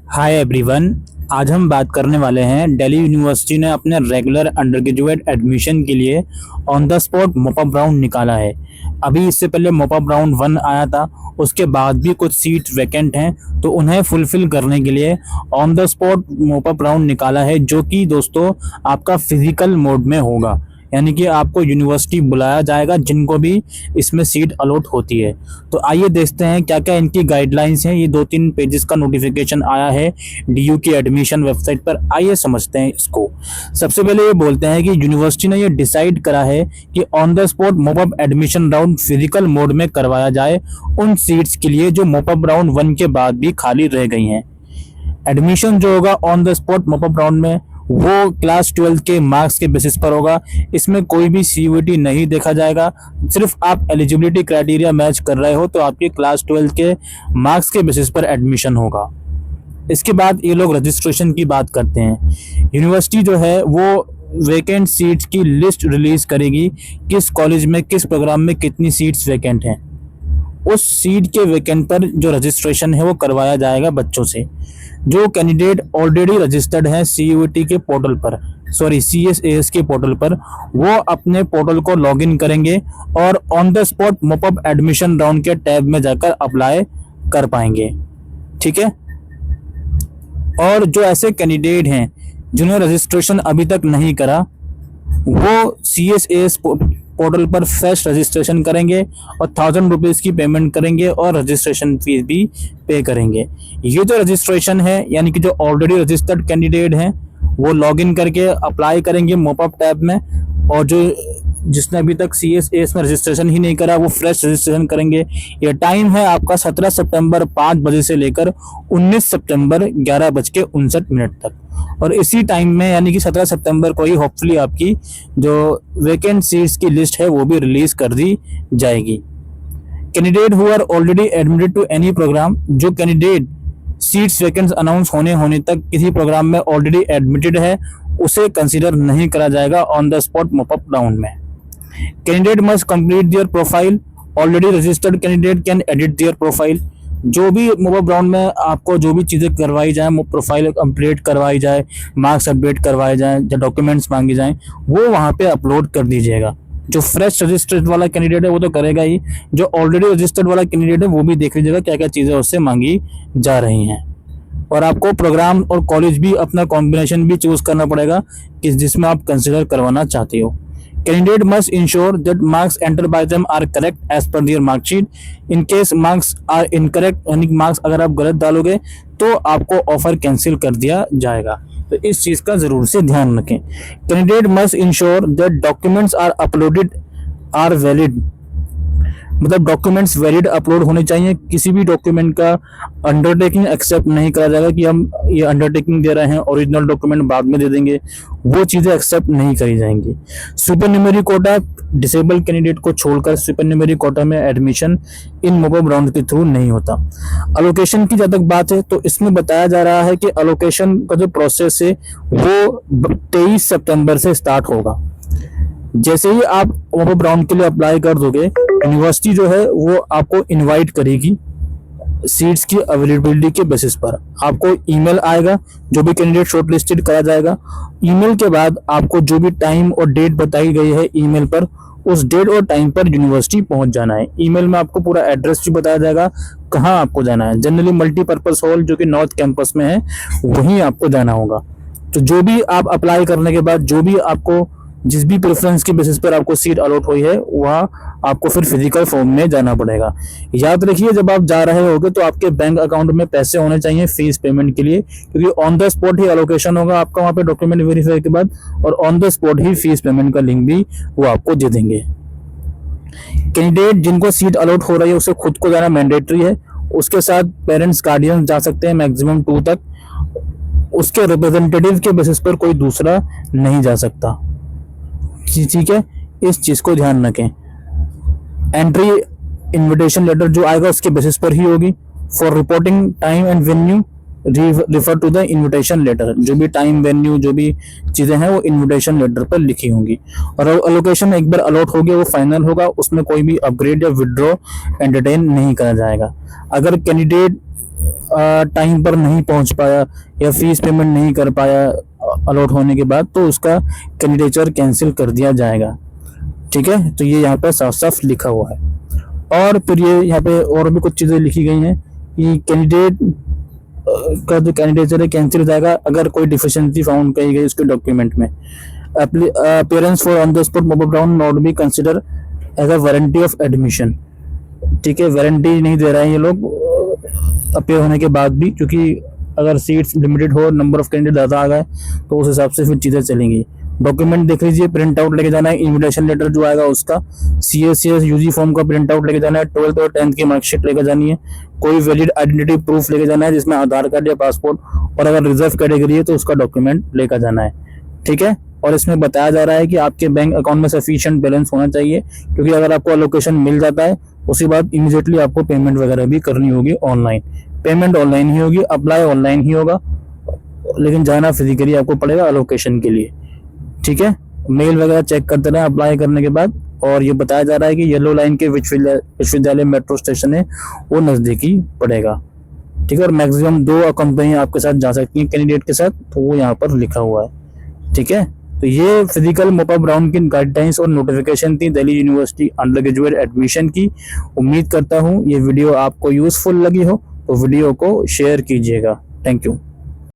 Hi everyone. आज हम बात करने वाले हैं दिल्ली यूनिवर्सिटी ने अपने रेगुलर अंडर ग्रेजुएट एडमिशन के लिए on the spot mop up round निकाला है। अभी इससे पहले मॉपअप राउंड 1 आया था, उसके बाद भी कुछ सीट वैकेंट हैं, तो उन्हें फुलफिल करने के लिए on the spot mop up round निकाला है, जो कि दोस्तों आपका फिजिकल मोड में होगा। यानी कि आपको यूनिवर्सिटी बुलाया जाएगा जिनको भी इसमें सीट अलॉट होती है। तो आइए देखते हैं क्या क्या इनकी गाइडलाइंस हैं। ये 2-3 पेजेस का नोटिफिकेशन आया है डीयू की एडमिशन वेबसाइट पर। आइए समझते हैं इसको। सबसे पहले ये बोलते हैं कि यूनिवर्सिटी ने ये डिसाइड करा है कि on the spot mop up admission round physical mode में करवाया जाए उन सीट्स के लिए जो मॉपअप राउंड 1 के बाद भी खाली रह गई हैं। एडमिशन जो होगा on the spot mop up round में वो क्लास 12 के मार्क्स के बेसिस पर होगा। इसमें कोई भी सीयूईटी नहीं देखा जाएगा। सिर्फ आप एलिजिबिलिटी क्राइटेरिया मैच कर रहे हो तो आपके क्लास 12 के मार्क्स के बेसिस पर एडमिशन होगा। इसके बाद ये लोग रजिस्ट्रेशन की बात करते हैं। यूनिवर्सिटी जो है वो वैकेंट सीट्स की लिस्ट रिलीज करेगी, किस कॉलेज में किस प्रोग्राम में कितनी सीट्स वैकेंट हैं। उस सीट के वैकेंट पर जो रजिस्ट्रेशन है वो करवाया जाएगा बच्चों से। जो कैंडिडेट ऑलरेडी रजिस्टर्ड हैं सीयूईटी के पोर्टल पर, सीएसएएस के पोर्टल पर, वो अपने पोर्टल को लॉगिन करेंगे और on the spot mop up admission round के टैब में जाकर अप्लाई कर पाएंगे। ठीक है। और जो ऐसे कैंडिडेट हैं जिन्होंने रजिस्ट्रेशन अभी तक नहीं करा, वो सीएसएएस पोर्टल पर फ्रेश रजिस्ट्रेशन करेंगे और 1000 रुपीज़ की पेमेंट करेंगे और रजिस्ट्रेशन फीस भी पे करेंगे। ये जो रजिस्ट्रेशन है, यानी कि जो ऑलरेडी रजिस्टर्ड कैंडिडेट हैं वो लॉगिन करके अप्लाई करेंगे मॉपअप टैब में, और जो जिसने अभी तक सीएसएस में रजिस्ट्रेशन ही नहीं करा वो फ्रेश रजिस्ट्रेशन करेंगे। ये टाइम है आपका 17 सितंबर 5 बजे से लेकर 19 सितंबर 11:59 तक। और इसी टाइम में यानी कि 17 सितंबर को ही होपफुली आपकी जो वैकेंट सीट्स की लिस्ट है वो भी रिलीज कर दी जाएगी। Candidate who are already admitted to any programme, जो कैंडिडेट सीट्स वैकेंट अनाउंस होने तक किसी प्रोग्राम में ऑलरेडी एडमिटेड है, उसे कंसीडर नहीं करा जाएगा on the spot mop up round में। Candidate must complete their profile. Already registered candidate can edit their profile. जो भी मॉपअप राउंड में आपको जो भी चीज़ें करवाई जाए, प्रोफाइल अपडेट करवाई जाए, मार्क्स अपडेट करवाए जाए, जो डॉक्यूमेंट्स मांगे जाएं, वो वहाँ पे अपलोड कर दीजिएगा। जो फ्रेश रजिस्टर्ड वाला कैंडिडेट है वो तो करेगा ही, जो ऑलरेडी रजिस्टर्ड वाला कैंडिडेट है वो भी देख लीजिएगा क्या क्या चीज़ें उससे मांगी जा रही हैं। और आपको प्रोग्राम और कॉलेज भी अपना कॉम्बिनेशन भी चूज करना पड़ेगा कि जिसमें आप कंसिडर करवाना चाहते हो। Candidate must ensure that marks entered by them are correct as per their mark sheet. In case marks are incorrect, यानी मार्क्स अगर आप गलत डालोगे तो आपको ऑफर कैंसिल कर दिया जाएगा। तो इस चीज़ का ज़रूर से ध्यान रखें। Candidate must ensure that documents are uploaded are valid। मतलब डॉक्यूमेंट्स वैलिड अपलोड होने चाहिए। किसी भी डॉक्यूमेंट का अंडरटेकिंग एक्सेप्ट नहीं करा जाएगा कि हम ये अंडरटेकिंग दे रहे हैं, ओरिजिनल डॉक्यूमेंट बाद में दे देंगे, वो चीज़ें एक्सेप्ट नहीं करी जाएंगी। सुपरन्यूमरी कोटा, डिसेबल कैंडिडेट को छोड़कर सुपरन्यूमरी कोटा में एडमिशन इन मॉपअप राउंड के थ्रू नहीं होता। अलोकेशन की जब तक बात है तो इसमें बताया जा रहा है कि अलोकेशन का जो प्रोसेस है वो 23 सितंबर से स्टार्ट होगा। जैसे ही आप मॉपअप राउंड के लिए अप्लाई कर दोगे, यूनिवर्सिटी जो है वो आपको इनवाइट करेगी सीट्स की अवेलेबिलिटी के बेसिस पर। आपको ईमेल आएगा, जो भी कैंडिडेट शॉर्टलिस्टेड करा जाएगा। ईमेल के बाद आपको जो भी टाइम और डेट बताई गई है ईमेल पर, उस डेट और टाइम पर यूनिवर्सिटी पहुंच जाना है। ईमेल में आपको पूरा एड्रेस भी बताया जाएगा कहाँ आपको जाना है। जनरली मल्टीपर्पज हॉल जो कि नॉर्थ कैंपस में है वहीं आपको जाना होगा। तो जो भी आप अप्लाई करने के बाद जो भी आपको जिस भी प्रेफरेंस के बेसिस पर आपको सीट अलॉट हुई है वहाँ आपको फिर फिजिकल फॉर्म में जाना पड़ेगा। याद रखिए जब आप जा रहे होगे तो आपके बैंक अकाउंट में पैसे होने चाहिए फीस पेमेंट के लिए, क्योंकि on the spot he allocation होगा आपका वहाँ पे डॉक्यूमेंट वेरीफाई के बाद, और on the spot he fees payment का लिंक भी वो आपको दे देंगे। कैंडिडेट जिनको सीट अलॉट हो रही है उसे खुद को जाना मैंडेटरी है। उसके साथ पेरेंट्स गार्डियन जा सकते हैं मैक्सिमम 2 तक। उसके रिप्रेजेंटेटिव के बेसिस पर कोई दूसरा नहीं जा सकता। ठीक है, इस चीज को ध्यान रखें। एंट्री इनविटेशन लेटर जो आएगा उसके बेसिस पर ही होगी। For reporting time and venue refer to the invitation letter. जो भी टाइम वेन्यू जो भी चीजें हैं वो इनविटेशन लेटर पर लिखी होंगी। और अलोकेशन एक बार अलॉट हो गया वो फाइनल होगा, उसमें कोई भी अपग्रेड या विड्रॉ एंटरटेन नहीं करा जाएगा। अगर कैंडिडेट टाइम पर नहीं पहुंच पाया या फीस पेमेंट नहीं कर पाया अलॉट होने के बाद, तो उसका कैंडिडेचर कैंसिल कर दिया जाएगा। ठीक है, तो ये यहाँ पे साफ साफ लिखा हुआ है। और फिर ये यहाँ पे और भी कुछ चीज़ें लिखी गई हैं कि कैंडिडेट का जो कैंडिडेचर है कैंसिल हो जाएगा अगर कोई डिफिशियंसी फाउंड कही गई उसके डॉक्यूमेंट में। Appearance for on the spot mop up round not be consider as a warranty of admission. ठीक है, वारंटी नहीं दे रहे हैं ये लोग अपीयर होने के बाद भी, क्योंकि अगर सीट्स लिमिटेड हो, नंबर ऑफ कैंडिडेट ज़्यादा आ गए तो उस हिसाब से फिर चीज़ें चलेंगी। डॉक्यूमेंट देख लीजिए, प्रिंट आउट लेके जाना है, इन्विटेशन लेटर जो आएगा उसका, CACS UG फॉर्म का प्रिंट आउट लेके जाना है, 12th और 10th की मार्कशीट लेके जानी है, कोई वैलिड आइडेंटिटी प्रूफ लेके जाना है जिसमें आधार कार्ड या पासपोर्ट, और अगर रिजर्व कैटेगरी है तो उसका डॉक्यूमेंट लेकर जाना है। ठीक है, और इसमें बताया जा रहा है कि आपके बैंक अकाउंट में सफिशिएंट बैलेंस होना चाहिए, क्योंकि अगर आपको अलोकेशन मिल जाता है उसी बाद इमीडिएटली आपको पेमेंट वगैरह भी करनी होगी ऑनलाइन। पेमेंट ऑनलाइन ही होगी, अप्लाई ऑनलाइन ही होगा, लेकिन जाना फिजिकली आपको पड़ेगा अलोकेशन के लिए। ठीक है, मेल वगैरह चेक करते रहें अप्लाई करने के बाद। और ये बताया जा रहा है कि येलो लाइन के विश्वविद्यालय मेट्रो स्टेशन है वो नज़दीकी पड़ेगा। ठीक है, और मैक्सिमम 2 कंपनियां आपके साथ जा सकती हैं कैंडिडेट के साथ, तो वो यहाँ पर लिखा हुआ है। ठीक है, तो ये फिजिकल मॉपअप राउंड की गाइडलाइंस और नोटिफिकेशन थी Delhi university under graduate admission की। उम्मीद करता हूँ ये वीडियो आपको यूजफुल लगी हो, तो वीडियो को शेयर कीजिएगा। Thank you.